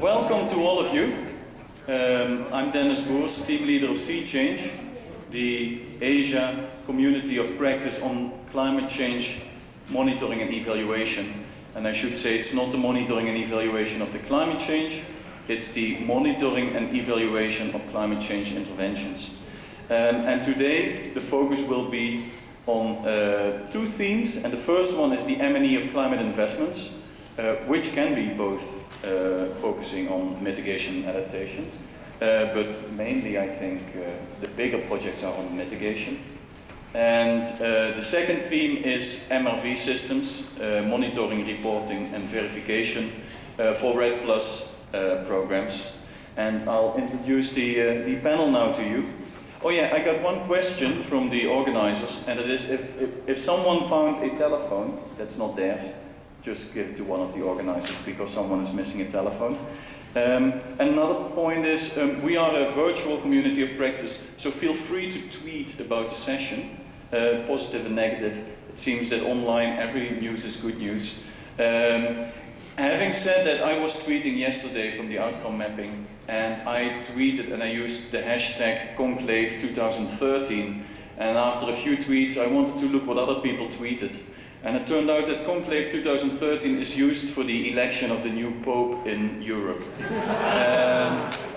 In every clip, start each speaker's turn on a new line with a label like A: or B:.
A: Welcome to all of you. I'm Dennis Boers, team leader of Sea Change, the Asia community of practice on climate change monitoring and evaluation. And I should say it's not the monitoring and evaluation of the climate change, it's the monitoring and evaluation of climate change interventions. And today the focus will be on two themes, and the first one is the M&E of climate investments, which can be both focusing on mitigation and adaptation, but mainly I think the bigger projects are on mitigation. And the second theme is MRV systems, monitoring, reporting and verification for REDD+ programs. And I'll introduce the panel now to you. Oh yeah, I got one question from the organizers, and it is if someone found a telephone that's not theirs, just give it to one of the organizers because someone is missing a telephone. And another point is we are a virtual community of practice, so feel free to tweet about the session, positive and negative. It seems that online every news is good news. Having said that, I was tweeting yesterday from the outcome mapping, and I tweeted and I used the hashtag Conclave 2013, and after a few tweets I wanted to look what other people tweeted. And it turned out that Conclave 2013 is used for the election of the new Pope in Europe.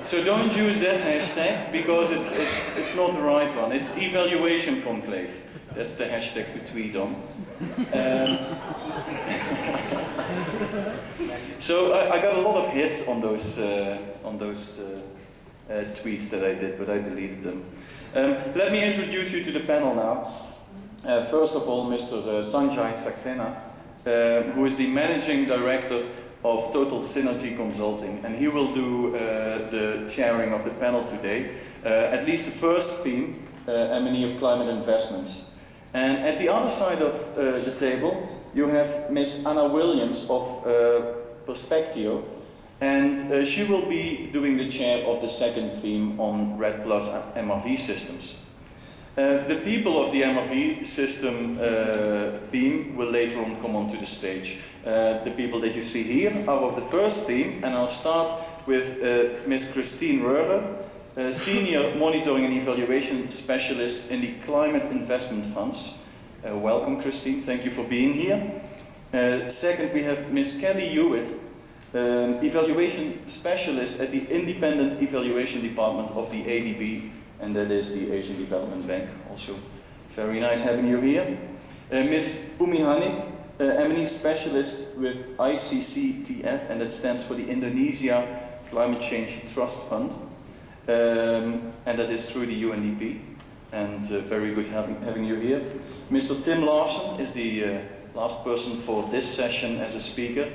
A: So don't use that hashtag, because it's not the right one. It's Evaluation Conclave. That's the hashtag to tweet on. So I got a lot of hits on those tweets that I did, but I deleted them. Let me introduce you to the panel now. First of all, Mr. Sanjay Saxena, who is the Managing Director of Total Synergy Consulting, and he will do the chairing of the panel today. At least the first theme, M&E of climate investments. And at the other side of the table, you have Ms. Anna Williams of Perspectio, and she will be doing the chair of the second theme on REDD+ MRV systems. The people of the MRV system theme will later on come onto the stage. The people that you see here are of the first theme, and I'll start with Ms. Christine Röhrer, Senior Monitoring and Evaluation Specialist in the Climate Investment Funds. Welcome, Christine, thank you for being here. Second, we have Ms. Kelly Hewitt, Evaluation Specialist at the Independent Evaluation Department of the ADB, and that is the Asian Development Bank. Also very nice having you here. Ms. Umi Hanik, M&E Specialist with ICCTF, and that stands for the Indonesia Climate Change Trust Fund, and that is through the UNDP, and very good having you here. Mr. Tim Larsen is the last person for this session as a speaker.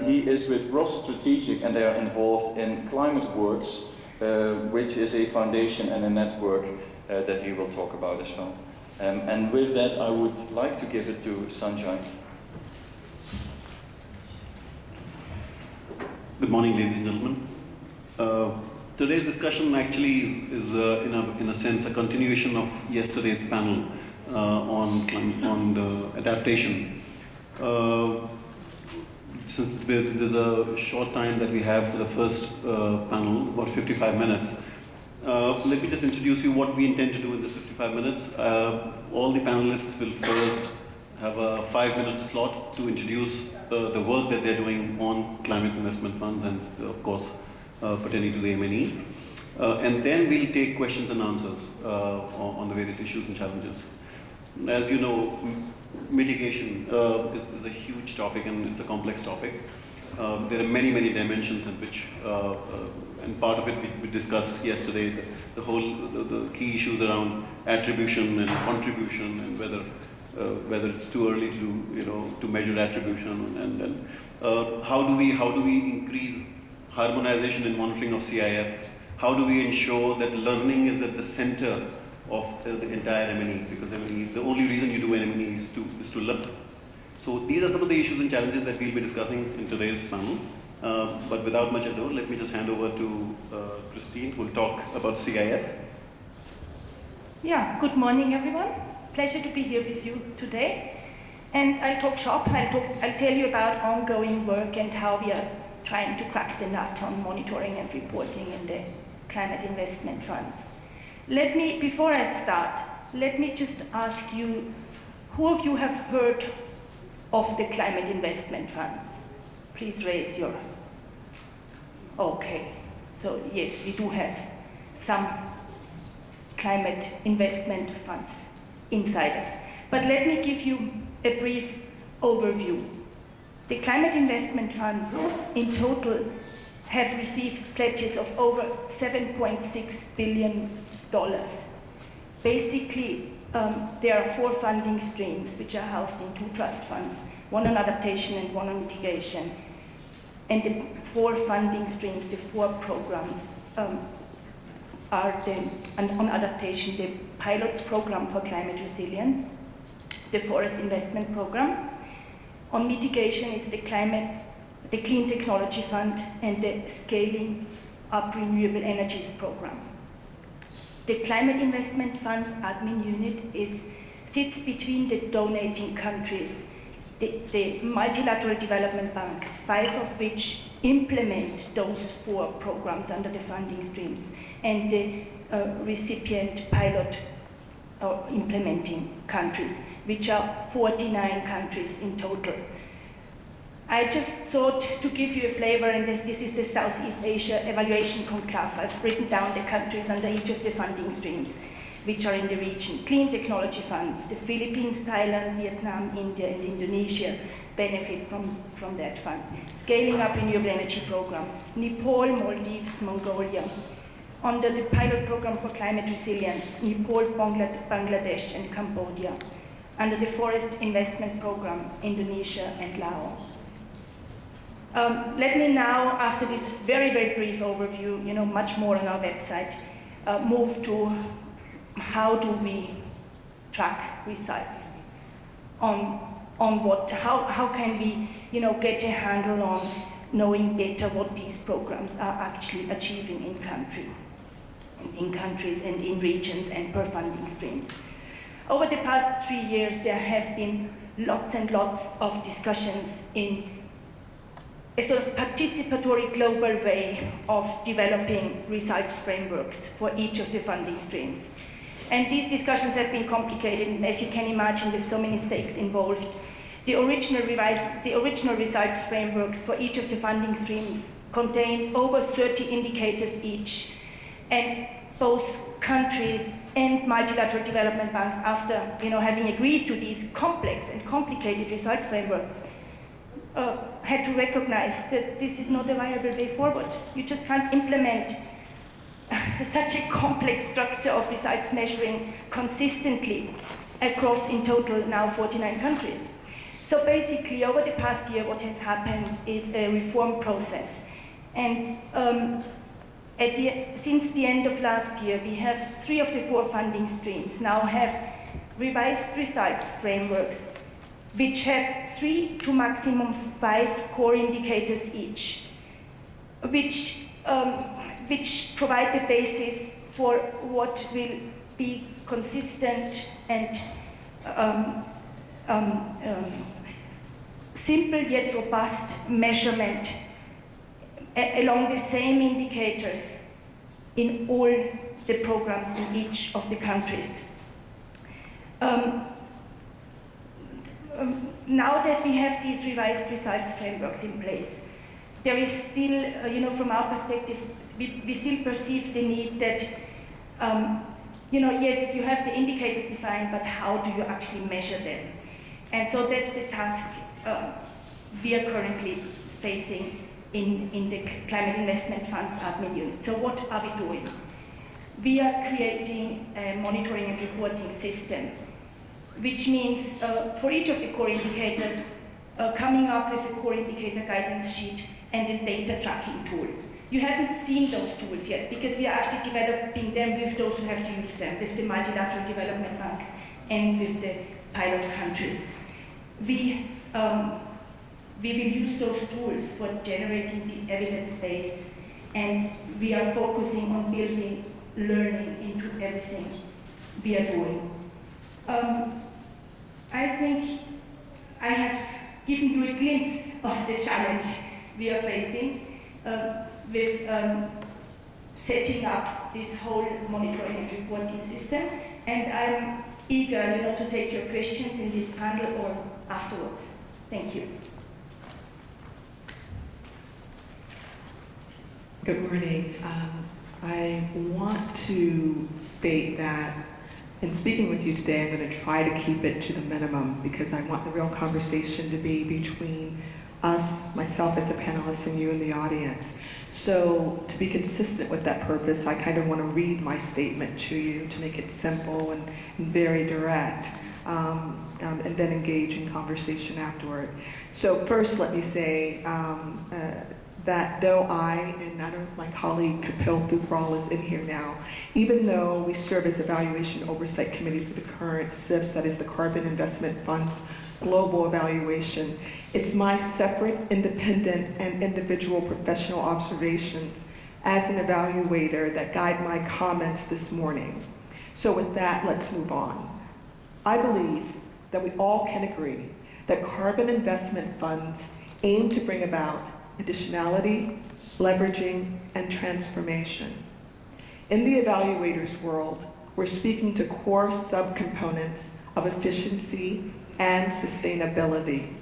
A: He is with Ross Strategic, and they are involved in Climate Works, which is a foundation and a network that he will talk about as well. And with that, I would like to give it to Sanjay.
B: Good morning, ladies and gentlemen. Today's discussion actually is in a sense, a continuation of yesterday's panel on the adaptation. Since there's a short time that we have for the first panel, about 55 minutes, let me just introduce you what we intend to do in the 55 minutes. All the panelists will first have a 5-minute slot to introduce the work that they're doing on climate investment funds and, of course, pertaining to the M&E. And then we'll take questions and answers on the various issues and challenges. As you know, mitigation is a huge topic, and it's a complex topic. There are many dimensions in which, and part of it we discussed yesterday, the key issues around attribution and contribution, and whether it's too early to measure attribution, and how do we increase harmonization in monitoring of CIF? How do we ensure that learning is at the center of the entire M&E, because the only reason you do an M&E is to learn. So these are some of the issues and challenges that we'll be discussing in today's panel. But without much ado, let me just hand over to Christine, who will talk about CIF.
C: Yeah, good morning everyone. Pleasure to be here with you today. And I'll talk shop, I'll tell you about ongoing work and how we are trying to crack the nut on monitoring and reporting in the climate investment funds. Before I start, let me just ask you, who of you have heard of the climate investment funds? Please raise your, okay. So yes, we do have some climate investment funds inside us. But let me give you a brief overview. The climate investment funds in total have received pledges of over $7.6 billion. Basically, there are 4 funding streams which are housed in 2 trust funds, one on adaptation and one on mitigation. And the 4 funding streams, the 4 programs, are on adaptation, the pilot program for climate resilience, the forest investment program. On mitigation, it's the Clean Technology Fund, and the Scaling Up Renewable Energies program. The Climate Investment Fund's admin unit sits between the donating countries, the multilateral development banks, 5 of which implement those 4 programs under the funding streams, and the recipient pilot or implementing countries, which are 49 countries in total. I just thought to give you a flavor, and this is the Southeast Asia Evaluation Conclave. I've written down the countries under each of the funding streams, which are in the region. Clean Technology Funds, the Philippines, Thailand, Vietnam, India, and Indonesia benefit from that fund. Scaling Up Renewable Energy Program, Nepal, Maldives, Mongolia. Under the pilot program for climate resilience, Nepal, Bangladesh, and Cambodia. Under the forest investment program, Indonesia and Laos. Let me now, after this very, very brief overview, much more on our website, move to how do we track results on how can we, get a handle on knowing better what these programs are actually achieving in countries and in regions and per funding streams. Over the past 3 years, there have been lots and lots of discussions in a sort of participatory global way of developing results frameworks for each of the funding streams. And these discussions have been complicated, and as you can imagine, with so many stakes involved. The original results frameworks for each of the funding streams contain over 30 indicators each, and both countries and multilateral development banks, after having agreed to these complex and complicated results frameworks, had to recognize that this is not a viable way forward. You just can't implement such a complex structure of results measuring consistently across, in total, now 49 countries. So basically, over the past year, what has happened is a reform process. And since the end of last year, we have 3 of the 4 funding streams now have revised results frameworks, which have 3 to maximum 5 core indicators each, which provide the basis for what will be consistent and simple yet robust measurement along the same indicators in all the programs in each of the countries. Now that we have these revised results frameworks in place, there is still, from our perspective, we still perceive the need that, yes, you have the indicators defined, but how do you actually measure them? And so that's the task we are currently facing in the Climate Investment Fund's admin unit. So what are we doing? We are creating a monitoring and reporting system, which means for each of the core indicators, coming up with a core indicator guidance sheet and a data tracking tool. You haven't seen those tools yet because we are actually developing them with those who have to use them, with the multilateral development banks and with the pilot countries. We will use those tools for generating the evidence base, and we are focusing on building learning into everything we are doing. I think I have given you a glimpse of the challenge we are facing with setting up this whole monitoring and reporting system. And I'm eager, to take your questions in this panel or afterwards. Thank you.
D: Good morning. I want to state that in speaking with you today, I'm going to try to keep it to the minimum because I want the real conversation to be between us, myself as the panelists, and you in the audience. So to be consistent with that purpose, I kind of want to read my statement to you to make it simple and very direct, and then engage in conversation afterward. So first, let me say that though I, and I don't know if my colleague Kapil Thupral is in here now, even though we serve as Evaluation Oversight Committee for the current CIFS, that is the Carbon Investment Fund's global evaluation, it's my separate, independent, and individual professional observations as an evaluator that guide my comments this morning. So with that, let's move on. I believe that we all can agree that carbon investment funds aim to bring about additionality, leveraging, and transformation. In the evaluator's world, we're speaking to core subcomponents of efficiency and sustainability.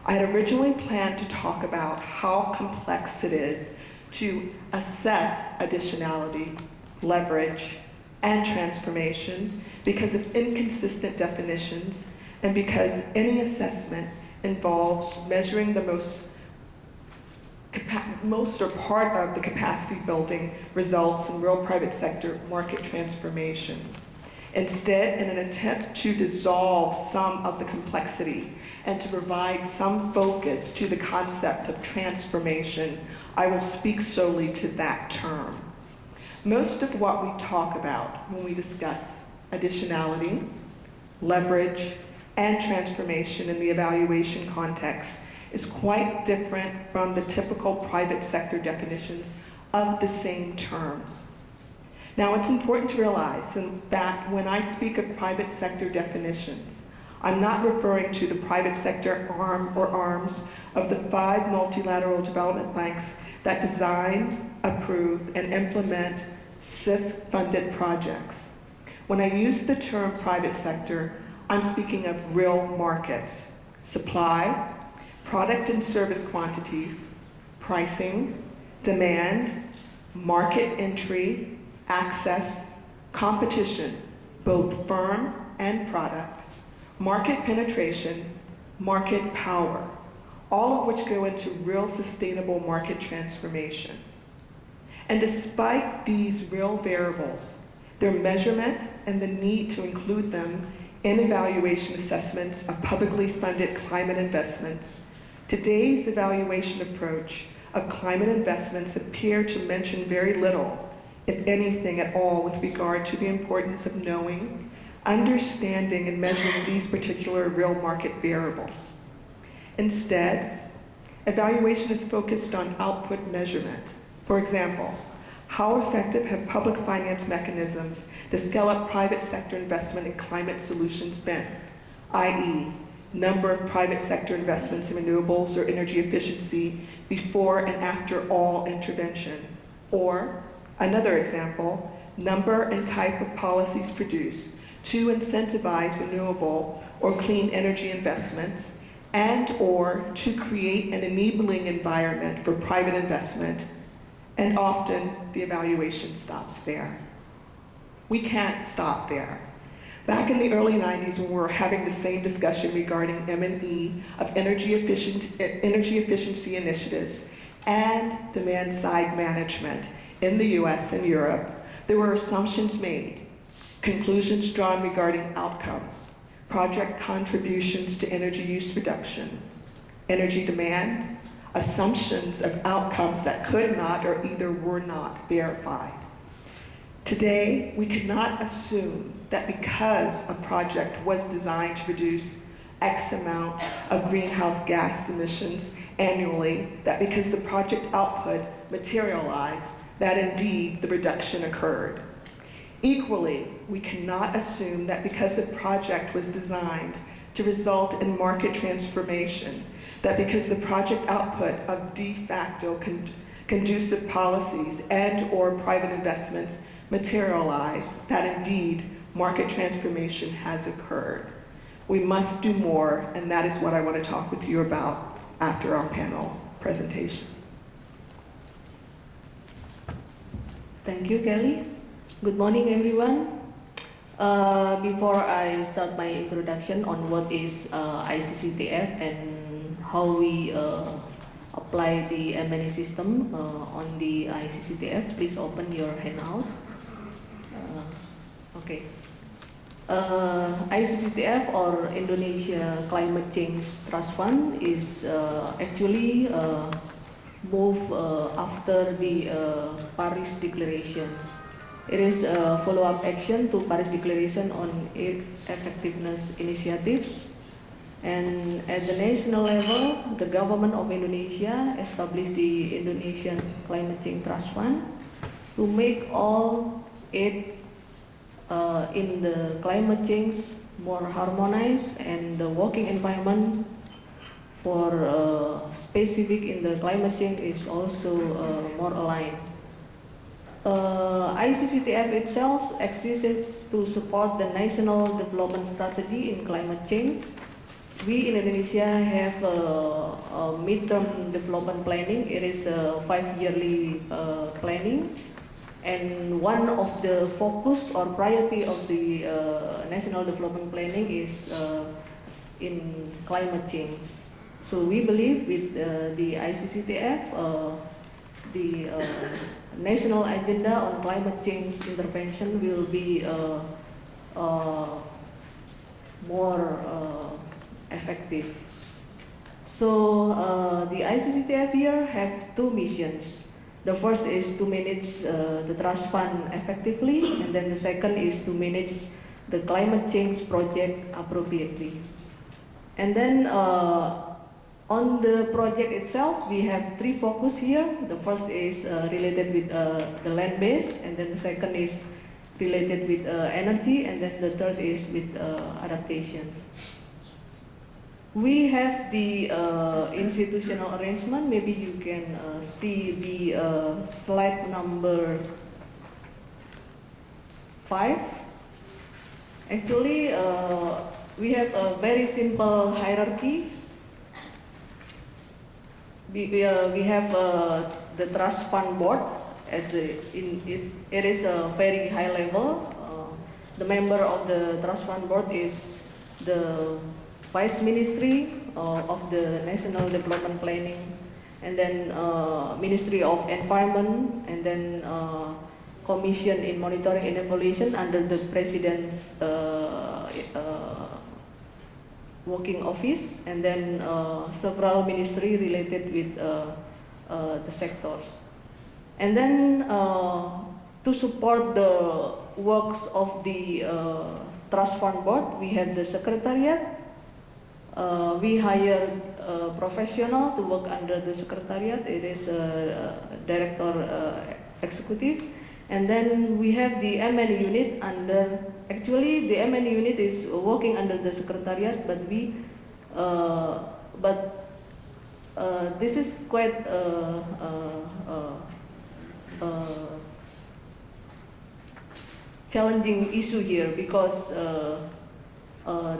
D: I had originally planned to talk about how complex it is to assess additionality, leverage, and transformation because of inconsistent definitions and because any assessment involves measuring the most or part of the capacity building results in real private sector market transformation. Instead, in an attempt to dissolve some of the complexity and to provide some focus to the concept of transformation, I will speak solely to that term. Most of what we talk about when we discuss additionality, leverage, and transformation in the evaluation context is quite different from the typical private sector definitions of the same terms. Now, it's important to realize that when I speak of private sector definitions, I'm not referring to the private sector arm or arms of the 5 multilateral development banks that design, approve, and implement CIF-funded projects. When I use the term private sector, I'm speaking of real markets, supply, product and service quantities, pricing, demand, market entry, access, competition, both firm and product, market penetration, market power, all of which go into real sustainable market transformation. And despite these real variables, their measurement and the need to include them in evaluation assessments of publicly funded climate investments, today's evaluation approach of climate investments appear to mention very little, if anything at all, with regard to the importance of knowing, understanding, and measuring these particular real market variables. Instead, evaluation is focused on output measurement. For example, how effective have public finance mechanisms to scale up private sector investment in climate solutions been, i.e., number of private sector investments in renewables or energy efficiency before and after all intervention? Or, another example, number and type of policies produced to incentivize renewable or clean energy investments and or to create an enabling environment for private investment, and often the evaluation stops there. We can't stop there. Back in the early 90s, when we were having the same discussion regarding M&E of energy efficiency initiatives and demand-side management in the US and Europe, there were assumptions made, conclusions drawn regarding outcomes, project contributions to energy use reduction, energy demand, assumptions of outcomes that could not or either were not verified. Today, we cannot assume that because a project was designed to reduce X amount of greenhouse gas emissions annually, that because the project output materialized, that indeed the reduction occurred. Equally, we cannot assume that because the project was designed to result in market transformation, that because the project output of de facto conducive policies and or private investments materialize, that indeed market transformation has occurred. We must do more, and that is what I want to talk with you about after our panel presentation.
E: Thank you, Kelly. Good morning, everyone. Before I start my introduction on what is ICCTF and how we apply the M&E system on the ICCTF, please open your handout. Okay. ICCTF, or Indonesia Climate Change Trust Fund, is actually moved after the Paris Declarations. It is a follow-up action to Paris Declaration on effectiveness initiatives. And at the national level, the government of Indonesia established the Indonesian Climate Change Trust Fund to make all aid in the climate change more harmonized, and the working environment for specific in the climate change is also more aligned. ICCTF itself existed to support the national development strategy in climate change. We in Indonesia have a midterm development planning. It is a 5-yearly planning. And one of the focus or priority of the national development planning is in climate change. So we believe with the ICCTF, the national agenda on climate change intervention will be more effective. So the ICCTF here have 2 missions. The first is to manage the trust fund effectively, and then the second is to manage the climate change project appropriately. And then on the project itself, we have 3 focus here. The first is related with the land base, and then the second is related with energy, and then the third is with adaptation. We have the institutional arrangement. Maybe you can see the slide number 5. Actually, we have a very simple hierarchy. We have the trust fund board. It is a very high level. The member of the trust fund board is the Vice Ministry of the National Development Planning, and then Ministry of Environment, and then Commission in Monitoring and Evaluation under the President's working office, and then several ministry related with the sectors. And then to support the works of the Trust Fund Board, we have the Secretariat. We hired a professional to work under the Secretariat. It is a Director Executive. And then we have the M&E unit under, actually the M&E unit is working under the Secretariat, but this is quite challenging issue here, because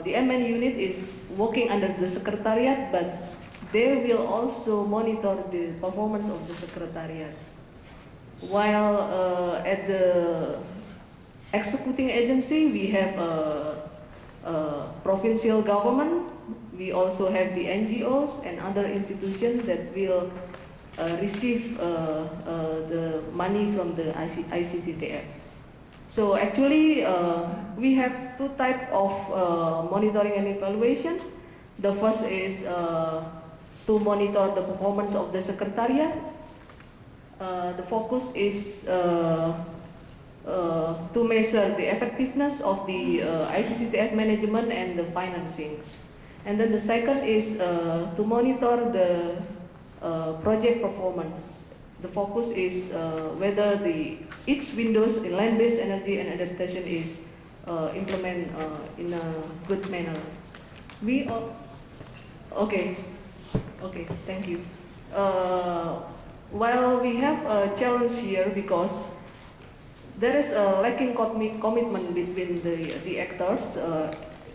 E: the M&E unit is working under the Secretariat, but they will also monitor the performance of the Secretariat. While at the executing agency, we have a provincial government. We also have the NGOs and other institutions that will receive the money from the ICCTF. So actually, we have 2 types of monitoring and evaluation. The first is to monitor the performance of the Secretariat. The focus is to measure the effectiveness of the ICCTF management and the financing. And then the second is to monitor the project performance. The focus is whether each windows in land-based energy and adaptation is implemented in a good manner. We all, okay, thank you. While we have a challenge here because there is a lacking commitment between the actors,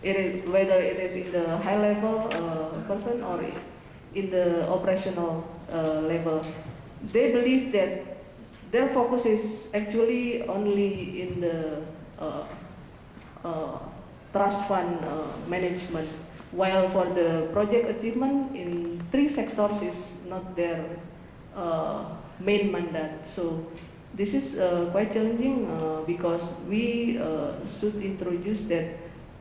E: whether it is in the high level person or in the operational level. They believe that their focus is actually only in the trust fund management, while for the project achievement in 3 sectors is not their main mandate. So this is quite challenging because we should introduce that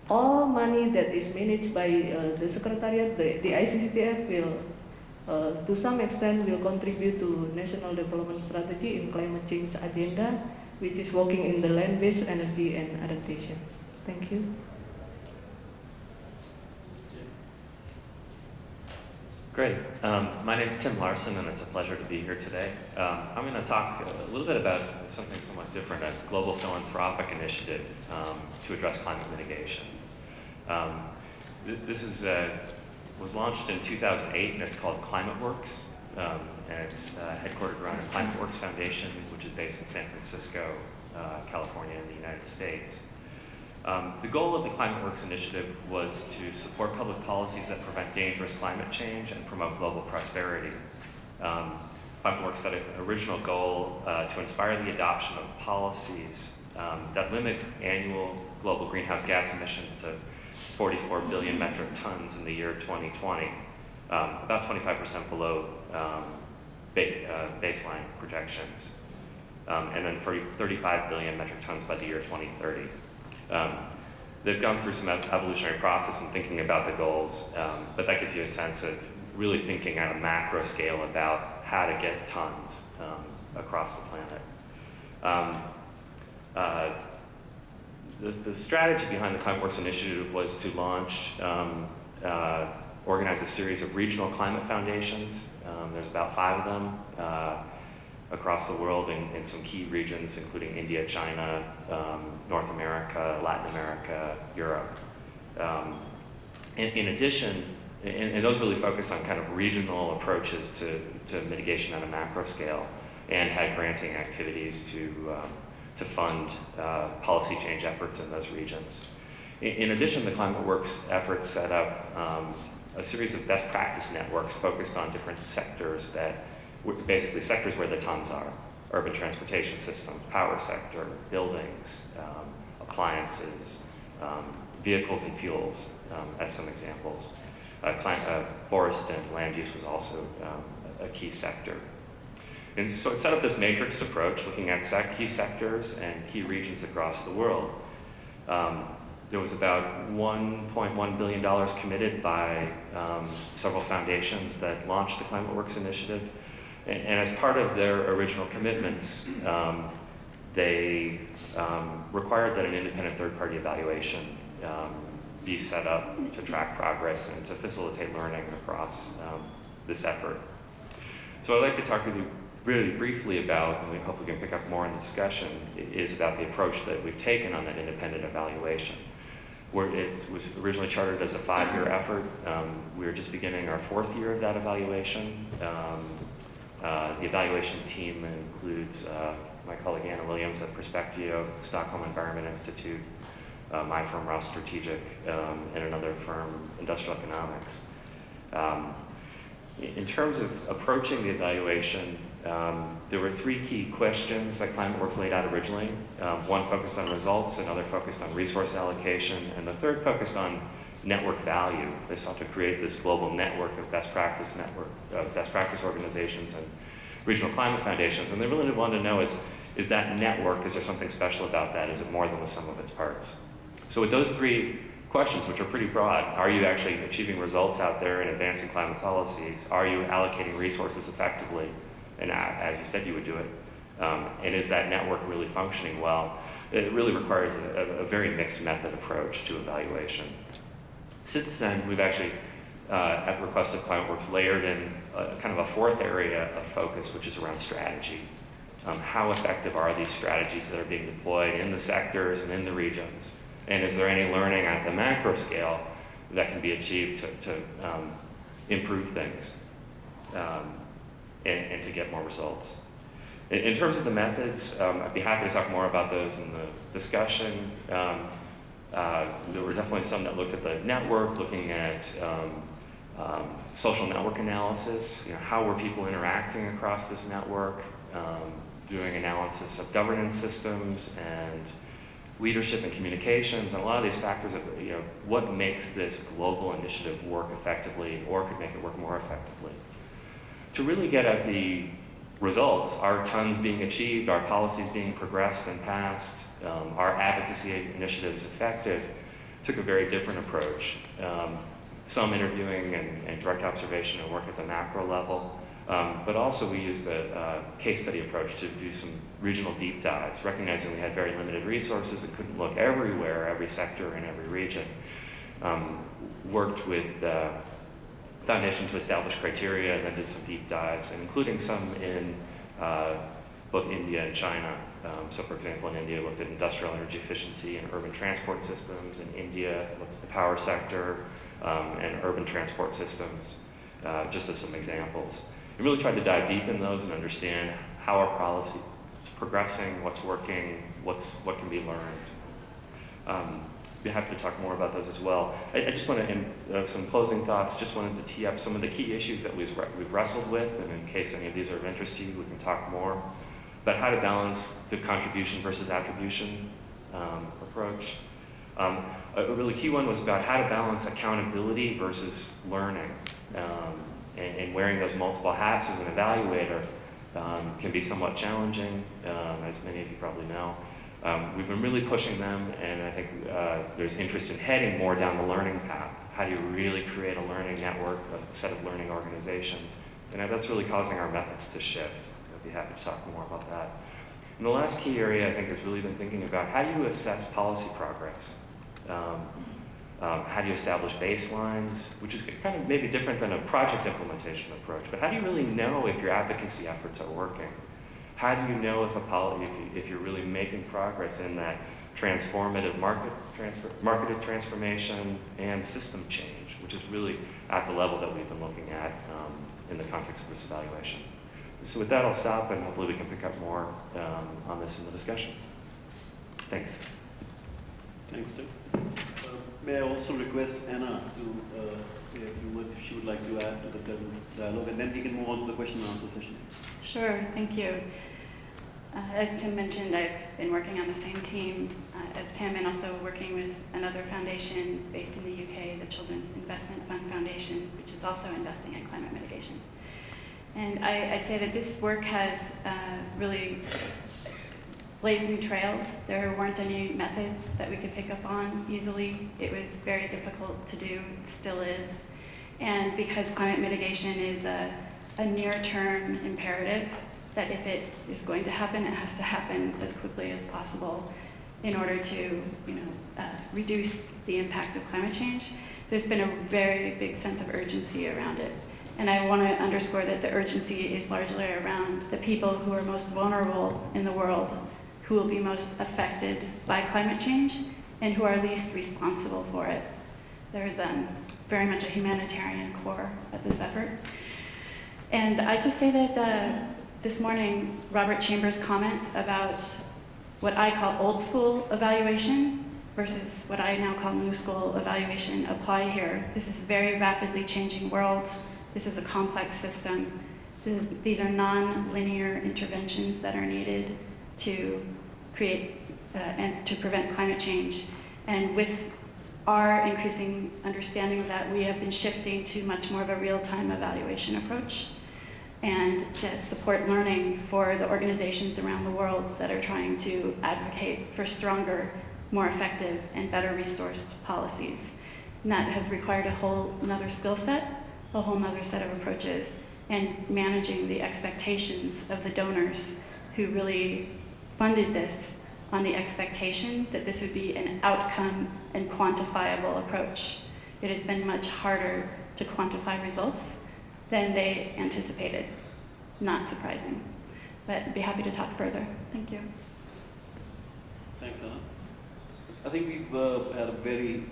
E: all money that is managed by the Secretariat, the ICCTF will to some extent will contribute to National Development Strategy in Climate Change Agenda, which is working in the land-based energy and adaptation. Thank you.
F: Great. My name is Tim Larson, and it's a pleasure to be here today. I'm going to talk a little bit about something somewhat different, a global philanthropic initiative to address climate mitigation. This is, was launched in 2008, and it's called ClimateWorks, and it's headquartered around the ClimateWorks Foundation, which is based in San Francisco, California, in the United States. The goal of the ClimateWorks initiative was to support public policies that prevent dangerous climate change and promote global prosperity. ClimateWorks set an original goal to inspire the adoption of policies that limit annual global greenhouse gas emissions to 44 billion metric tons in the year 2020, about 25% below baseline projections, and then 35 billion metric tons by the year 2030. They've gone through some evolutionary process in thinking about the goals, but that gives you a sense of really thinking at a macro scale about how to get tons across the planet. The strategy behind the ClimateWorks initiative was to launch, organize a series of regional climate foundations. There's about 5 of them across the world in some key regions, including India, China, North America, Latin America, Europe. In addition, and those really focused on kind of regional approaches to mitigation on a macro scale, and had granting activities to fund policy change efforts in those regions. In addition, the ClimateWorks efforts set up a series of best practice networks focused on different sectors that basically sectors where the tons are: urban transportation systems, power sector, buildings, appliances, vehicles and fuels, as some examples. Forest and land use was also a key sector. And so it set up this matrixed approach, looking at key sectors and key regions across the world. There was about $1.1 billion committed by several foundations that launched the ClimateWorks initiative. And as part of their original commitments, they required that an independent third-party evaluation be set up to track progress and to facilitate learning across this effort. So I'd like to talk with you really briefly about, and we hope we can pick up more in the discussion, is about the approach that we've taken on that independent evaluation. Where it was originally chartered as a 5-year effort. We were just beginning our 4th year of that evaluation. The evaluation team includes my colleague Anna Williams at Perspectio, Stockholm Environment Institute, my firm Ross Strategic, and another firm, Industrial Economics. In terms of approaching the evaluation, there were 3 key questions that ClimateWorks laid out originally. One focused on results, another focused on resource allocation, and the third focused on network value. They sought to create this global network of best practice organizations and regional climate foundations. And they really wanted to know is that network, is there something special about that? Is it more than the sum of its parts? So with those 3 questions, which are pretty broad, are you actually achieving results out there in advancing climate policies? Are you allocating resources effectively? And as you said you would do it. And is that network really functioning well? It really requires a very mixed method approach to evaluation. Since then, we've actually, at the request of ClimateWorks, layered in kind of a 4th area of focus, which is around strategy. How effective are these strategies that are being deployed in the sectors and in the regions? And is there any learning at the macro scale that can be achieved to improve things and to get more results. In terms of the methods, I'd be happy to talk more about those in the discussion. There were definitely some that looked at the network, looking at social network analysis, how were people interacting across this network, doing analysis of governance systems and leadership and communications, and a lot of these factors of what makes this global initiative work effectively or could make it work more effectively. To really get at the results, are tons being achieved, are policies being progressed and passed, are advocacy initiatives effective, took a very different approach. Some interviewing and direct observation and work at the macro level, but also we used a case study approach to do some regional deep dives, recognizing we had very limited resources and couldn't look everywhere, every sector in every region. Worked with the Foundation to establish criteria and then did some deep dives, and including some in both India and China. So for example, in India, looked at industrial energy efficiency and urban transport systems. In India, looked at the power sector and urban transport systems, just as some examples. We really tried to dive deep in those and understand how our policy is progressing, what's working, what can be learned. Be happy to talk more about those as well. I just want to, some closing thoughts, just wanted to tee up some of the key issues that we've wrestled with, and in case any of these are of interest to you, we can talk more about how to balance the contribution versus attribution approach. A really key one was about how to balance accountability versus learning, and wearing those multiple hats as an evaluator can be somewhat challenging, as many of you probably know. We've been really pushing them, and I think there's interest in heading more down the learning path. How do you really create a learning network, a set of learning organizations? And that's really causing our methods to shift. I'd be happy to talk more about that. And the last key area I think has really been thinking about how do you assess policy progress? How do you establish baselines, which is kind of maybe different than a project implementation approach, but how do you really know if your advocacy efforts are working? How do you know if if you're really making progress in that transformative marketed transformation and system change, which is really at the level that we've been looking at in the context of this evaluation. So with that, I'll stop, and hopefully we can pick up more on this in the discussion. Thanks.
B: Thanks, Tim. May I also request Anna to say a few words if she would like to add to the dialogue, and then we can move on to the question and answer session.
G: Sure, thank you. As Tim mentioned, I've been working on the same team as Tim, and also working with another foundation based in the UK, the Children's Investment Fund Foundation, which is also investing in climate mitigation. And I'd say that this work has really blazed new trails. There weren't any methods that we could pick up on easily. It was very difficult to do, it still is. And because climate mitigation is a near-term imperative, that if it is going to happen, it has to happen as quickly as possible in order to reduce the impact of climate change. There's been a very big sense of urgency around it. And I want to underscore that the urgency is largely around the people who are most vulnerable in the world, who will be most affected by climate change, and who are least responsible for it. There's very much a humanitarian core at this effort. And I just say that this morning, Robert Chambers' comments about what I call old school evaluation versus what I now call new school evaluation apply here. This is a very rapidly changing world. This is a complex system. These are non-linear interventions that are needed to create and to prevent climate change. And with our increasing understanding of that, we have been shifting to much more of a real-time evaluation approach, and to support learning for the organizations around the world that are trying to advocate for stronger, more effective, and better resourced policies. And that has required a whole nother skill set, a whole nother set of approaches, and managing the expectations of the donors who really funded this on the expectation that this would be an outcome and quantifiable approach. It has been much harder to quantify results than they anticipated. Not surprising, but I'd be happy to talk further. Thank you.
B: Thanks, Anna. I think we've had a very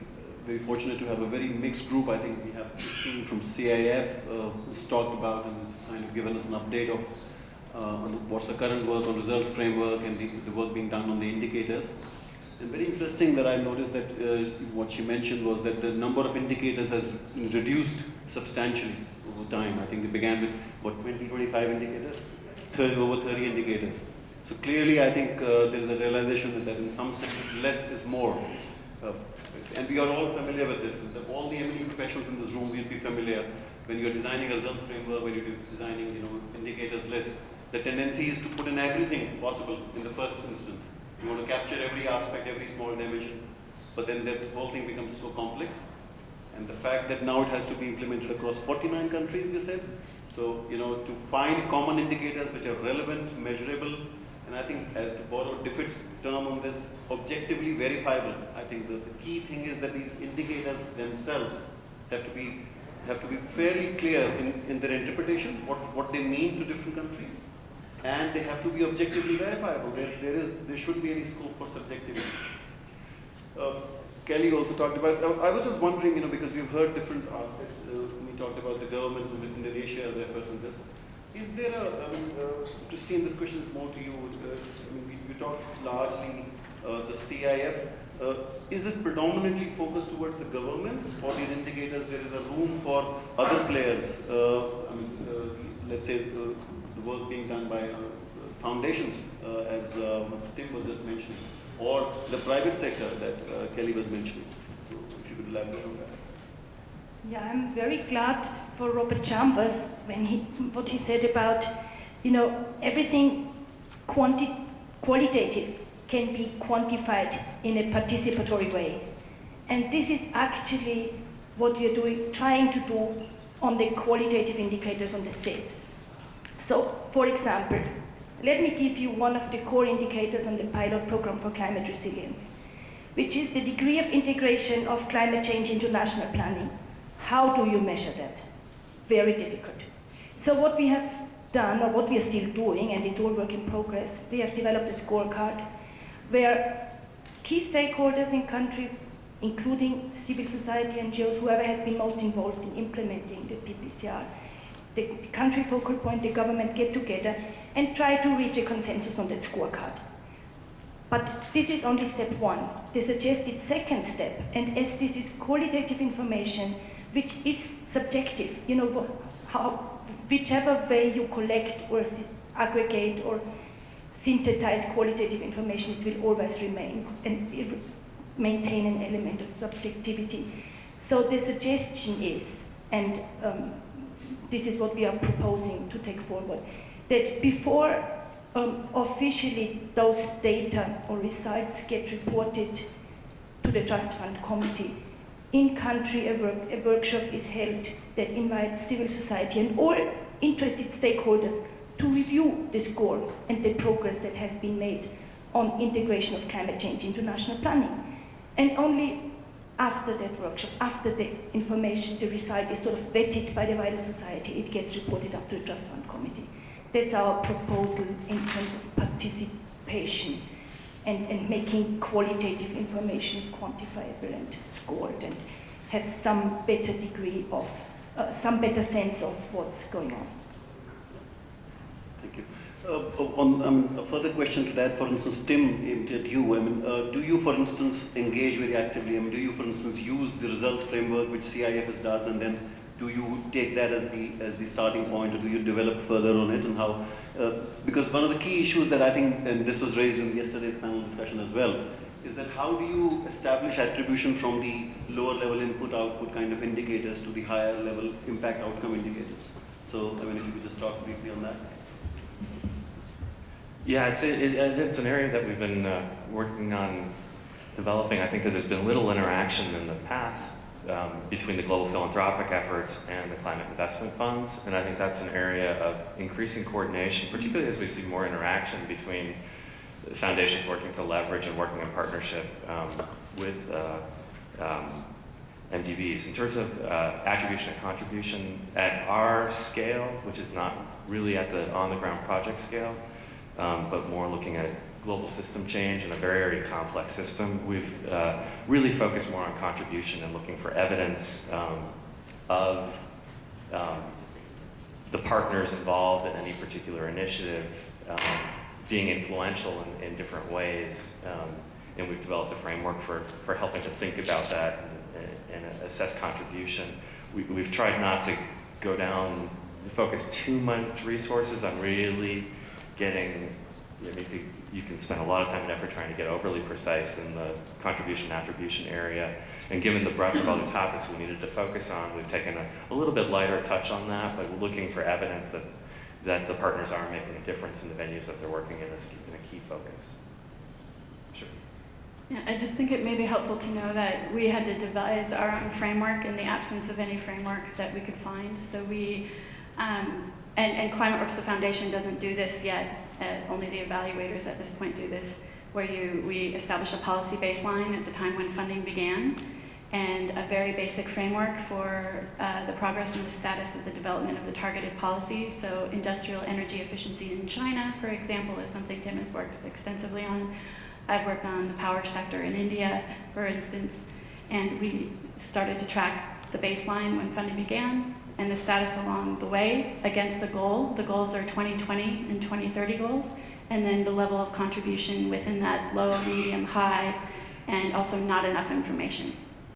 B: very fortunate to have a very mixed group. I think we have Christine from CIF who's talked about and has kind of given us an update of on what's the current work on results framework and the work being done on the indicators. And very interesting that I noticed that what she mentioned was that the number of indicators has reduced substantially over time. I think it began with, what, 20, 25 indicators? Over 30 indicators. So clearly I think there's a realization that in some sense less is more. And we are all familiar with this. All the M&E professionals in this room will be familiar. When you're designing a result framework, when you're designing indicators list, the tendency is to put in everything possible in the first instance. You want to capture every aspect, every small dimension, but then the whole thing becomes so complex. And the fact that now it has to be implemented across 49 countries, you said. So, to find common indicators which are relevant, measurable, and I think, to borrow Diffid's term on this, objectively verifiable. I think the key thing is that these indicators themselves have to be fairly clear in their interpretation, what they mean to different countries. And they have to be objectively verifiable. There shouldn't be any scope for subjectivity. Kelly also talked about, I was just wondering, because we've heard different aspects. We talked about the governments of Indonesia as effort in this. Is there Christine, this question is more to you. We talked largely the CIF. Is it predominantly focused towards the governments or these indicators? There is a room for other players. Let's say the work being done by foundations, as Tim was just mentioning, or the private sector that Kelly was mentioning. So if you could elaborate on that.
C: Yeah, I'm very glad for Robert Chambers what he said about, everything qualitative can be quantified in a participatory way. And this is actually what we are trying to do on the qualitative indicators on the states. So, for example, let me give you one of the core indicators on the pilot program for climate resilience, which is the degree of integration of climate change into national planning. How do you measure that? Very difficult. So what we have done, or what we are still doing, and it's all work in progress, we have developed a scorecard where key stakeholders in country, including civil society, NGOs, whoever has been most involved in implementing the PPCR, the country focal point, the government get together and try to reach a consensus on that scorecard. But this is only step one. The suggested second step, and as this is qualitative information, which is subjective, whichever way you collect or aggregate or synthesize qualitative information, it will always remain and it will maintain an element of subjectivity. So the suggestion is, and this is what we are proposing to take forward, that before officially those data or results get reported to the Trust Fund Committee, in country a workshop is held that invites civil society and all interested stakeholders to review the score and the progress that has been made on integration of climate change into national planning. And only after that workshop, after the information, the result is sort of vetted by the wider society, it gets reported up to the Trust Fund Committee. That's our proposal in terms of participation and making qualitative information quantifiable and scored and have some better degree of, some better sense of what's going on.
B: Thank you. On a further question to that, for instance, Tim, aimed at you. Do you, for instance, engage very actively? Do you, for instance, use the results framework which CIFS does, and then do you take that as the starting point, or do you develop further on it? And how? Because one of the key issues that I think, and this was raised in yesterday's panel discussion as well, is that how do you establish attribution from the lower level input-output kind of indicators to the higher level impact outcome indicators? So, if you could just talk briefly on that.
F: Yeah, it's an area that we've been working on developing. I think that there's been little interaction in the past between the global philanthropic efforts and the climate investment funds, and I think that's an area of increasing coordination, particularly as we see more interaction between foundations working to leverage and working in partnership with MDVs. In terms of attribution and contribution at our scale, which is not really at the on-the-ground project scale, but more looking at global system change and a very, very complex system. We've really focused more on contribution and looking for evidence of the partners involved in any particular initiative being influential in different ways. And we've developed a framework for helping to think about that and assess contribution. We've tried not to go down, focus too much resources on really getting, you can spend a lot of time and effort trying to get overly precise in the contribution attribution area. And given the breadth of other topics we needed to focus on, we've taken a little bit lighter touch on that, but we're looking for evidence that the partners are making a difference in the venues that they're working in as a key focus. Sure.
G: Yeah, I just think it may be helpful to know that we had to devise our own framework in the absence of any framework that we could find. So we, and ClimateWorks, the foundation, doesn't do this yet. Only the evaluators at this point do this, where we establish a policy baseline at the time when funding began, and a very basic framework for the progress and the status of the development of the targeted policies. So industrial energy efficiency in China, for example, is something Tim has worked extensively on. I've worked on the power sector in India, for instance, and we started to track the baseline when funding began and the status along the way against a goal. The goals are 2020 and 2030 goals, and then the level of contribution within that low, medium, high, and also not enough information.